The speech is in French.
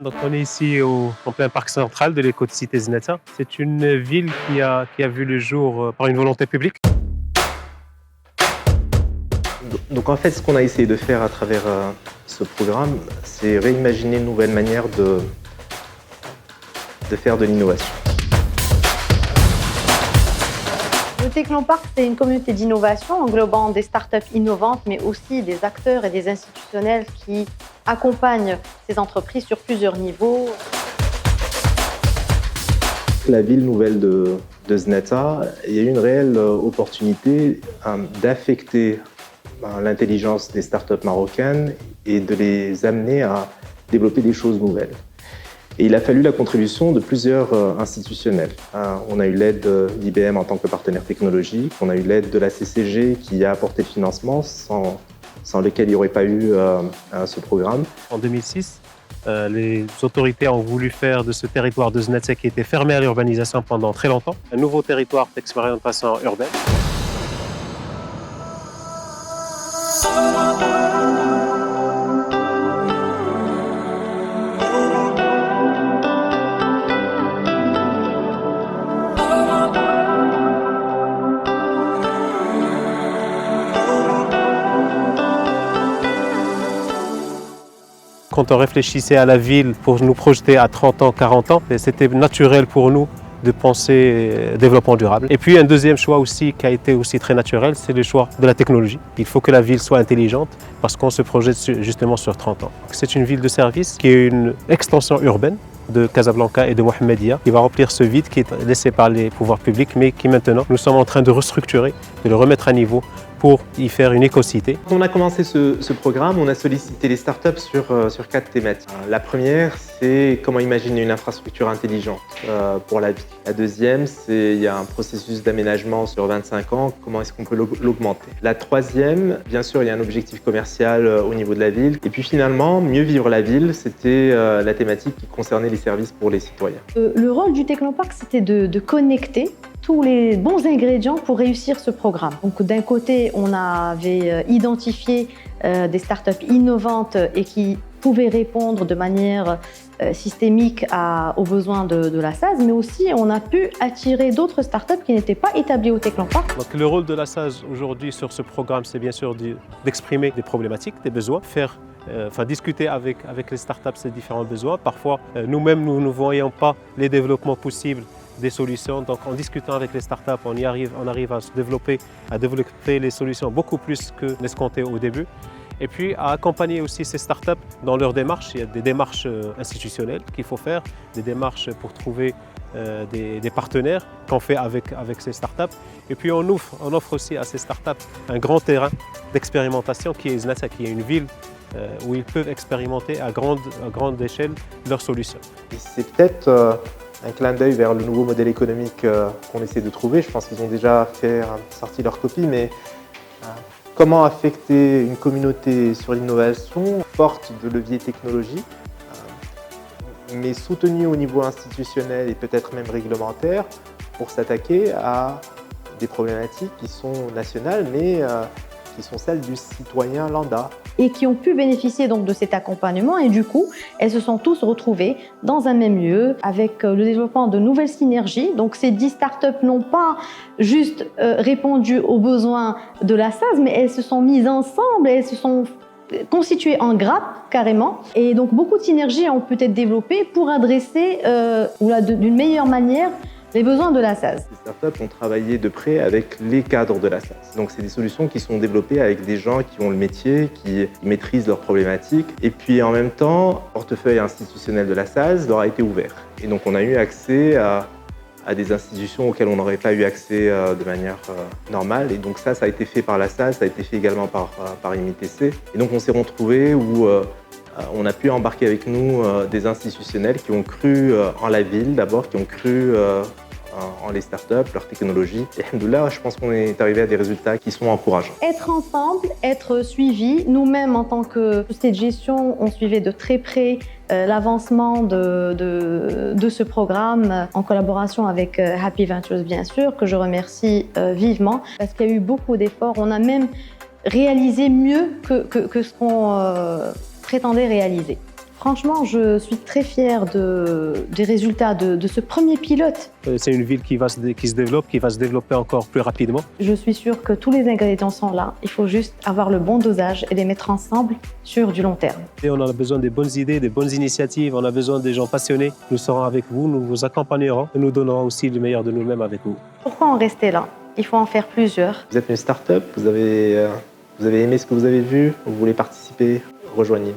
Donc on est ici en plein parc central de l'éco-cité Zneta. C'est une ville qui a vu le jour par une volonté publique. Donc en fait, ce qu'on a essayé de faire à travers ce programme, c'est réimaginer une nouvelle manière de faire de l'innovation. Le Technopark, c'est une communauté d'innovation englobant des startups innovantes, mais aussi des acteurs et des institutionnels qui accompagnent ces entreprises sur plusieurs niveaux. La ville nouvelle de Zneta, il y a eu une réelle opportunité d'affecter l'intelligence des startups marocaines et de les amener à développer des choses nouvelles. Et il a fallu la contribution de plusieurs institutionnels. On a eu l'aide d'IBM en tant que partenaire technologique, on a eu l'aide de la CCG qui a apporté le financement sans lequel il n'y aurait pas eu ce programme. En 2006, les autorités ont voulu faire de ce territoire de Zneta qui était fermé à l'urbanisation pendant très longtemps un nouveau territoire d'expérimentation urbaine. Quand on réfléchissait à la ville pour nous projeter à 30 ans, 40 ans, c'était naturel pour nous de penser développement durable. Et puis un deuxième choix aussi qui a été aussi très naturel, c'est le choix de la technologie. Il faut que la ville soit intelligente parce qu'on se projette justement sur 30 ans. C'est une ville de service qui est une extension urbaine de Casablanca et de Mohammedia, qui va remplir ce vide qui est laissé par les pouvoirs publics, mais qui maintenant, nous sommes en train de restructurer, de le remettre à niveau pour y faire une éco-cité. Quand on a commencé ce programme, on a sollicité les startups sur 4 thématiques. La première, c'est comment imaginer une infrastructure intelligente pour la ville. La deuxième, c'est il y a un processus d'aménagement sur 25 ans, comment est-ce qu'on peut l'augmenter. La troisième, bien sûr, il y a un objectif commercial au niveau de la ville. Et puis finalement, mieux vivre la ville, c'était la thématique qui concernait les services pour les citoyens. Le rôle du Technopark, c'était de connecter tous les bons ingrédients pour réussir ce programme. Donc d'un côté, on avait identifié des startups innovantes et qui pouvaient répondre de manière systémique aux besoins de la SAS, mais aussi on a pu attirer d'autres startups qui n'étaient pas établies au Technopark. Donc le rôle de la SAS aujourd'hui sur ce programme, c'est bien sûr d'exprimer des problématiques, des besoins, discuter avec les startups ces différents besoins. Parfois, nous-mêmes, nous ne voyons pas les développements possibles des solutions. Donc en discutant avec les startups, on arrive à développer les solutions beaucoup plus que l'escompté au début. Et puis à accompagner aussi ces startups dans leurs démarches. Il y a des démarches institutionnelles qu'il faut faire, des démarches pour trouver des partenaires qu'on fait avec ces startups. Et puis on offre aussi à ces startups un grand terrain d'expérimentation qui est Zneta, qui est une ville où ils peuvent expérimenter à grande échelle leurs solutions. C'est peut-être un clin d'œil vers le nouveau modèle économique qu'on essaie de trouver. Je pense qu'ils ont déjà sorti leur copie, mais comment affecter une communauté sur l'innovation forte de leviers technologiques, mais soutenue au niveau institutionnel et peut-être même réglementaire pour s'attaquer à des problématiques qui sont nationales, mais qui sont celles du citoyen lambda. Et qui ont pu bénéficier donc de cet accompagnement et du coup, elles se sont tous retrouvées dans un même lieu avec le développement de nouvelles synergies. Donc ces 10 startups n'ont pas juste répondu aux besoins de la SAS, mais elles se sont mises ensemble, elles se sont constituées en grappes carrément. Et donc beaucoup de synergies ont pu être développées pour adresser d'une meilleure manière les besoins de la SAS. Les startups ont travaillé de près avec les cadres de la SAS. Donc c'est des solutions qui sont développées avec des gens qui ont le métier, qui maîtrisent leurs problématiques. Et puis en même temps, le portefeuille institutionnel de la SAS leur a été ouvert. Et donc on a eu accès à des institutions auxquelles on n'aurait pas eu accès de manière normale. Et donc ça a été fait par la SAS, ça a été fait également par IMITC. Et donc on s'est retrouvés où on a pu embarquer avec nous des institutionnels qui ont cru en la ville d'abord, qui ont cru en les startups, leur technologie. Et de là, je pense qu'on est arrivé à des résultats qui sont encourageants. Être ensemble, être suivis. Nous-mêmes, en tant que société de gestion, on suivait de très près l'avancement de ce programme en collaboration avec Happy Ventures, bien sûr, que je remercie vivement parce qu'il y a eu beaucoup d'efforts. On a même réalisé mieux que ce qu'on prétendait réaliser. Franchement, je suis très fière des résultats de ce premier pilote. C'est une ville qui se développe, qui va se développer encore plus rapidement. Je suis sûre que tous les ingrédients sont là. Il faut juste avoir le bon dosage et les mettre ensemble sur du long terme. Et on a besoin des bonnes idées, des bonnes initiatives. On a besoin des gens passionnés. Nous serons avec vous, nous vous accompagnerons et nous donnerons aussi le meilleur de nous-mêmes avec vous. Pourquoi en rester là? Il faut en faire plusieurs. Vous êtes une start-up, vous avez aimé ce que vous avez vu, vous voulez participer, rejoignez.